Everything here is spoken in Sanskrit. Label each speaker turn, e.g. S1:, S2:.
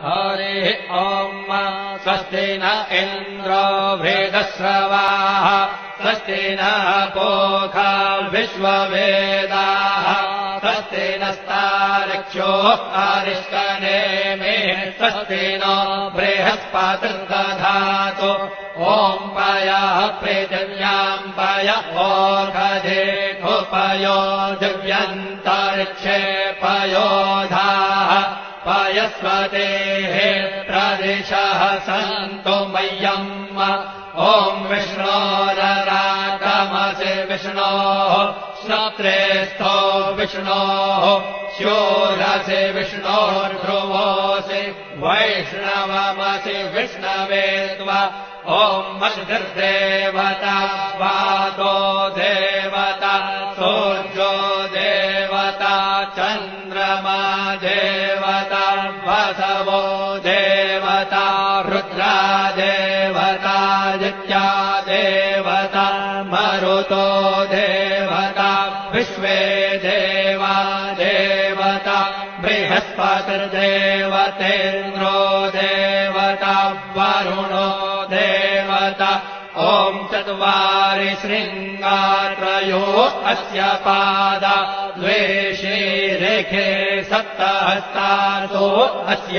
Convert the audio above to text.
S1: हरिः ॐ स्वस्ति न इन्द्रो वृद्धश्रवाः स्वस्ति नः पूषा विश्ववेदाः स्वस्ति नस्तार्क्ष्यो अरिष्टनेमिः स्वस्ति नो बृहस्पतिर्दधातु ॐ पयः पृथिव्याम् पय ओषधेऽपयो दिव्यन्तरिक्षे पयोधाः पयस्वतेः प्रदिशः सन्तु मह्यम् ॐ विष्णोररागमसि विष्णोः श्रोत्रेस्थो विष्णोः शूरसि विष्णोर्ध्रुवोऽसि वैष्णवमसि विष्णवे त्वा ॐ मद्भिर्देवता वातो देवता सूर्यो देवता चन्द्रमा देवता वसवो देवता रुद्रा देवता दित्या देवता मरुतो देवता विश्वे देवा देवता बृहस्पतिर्देवतेन्द्रो देवता वरुणो देवता ॐ चत्वारि शृङ्गात्रयो अस्य पादा द्वे शीरेखे सप्तहस्तासो अस्य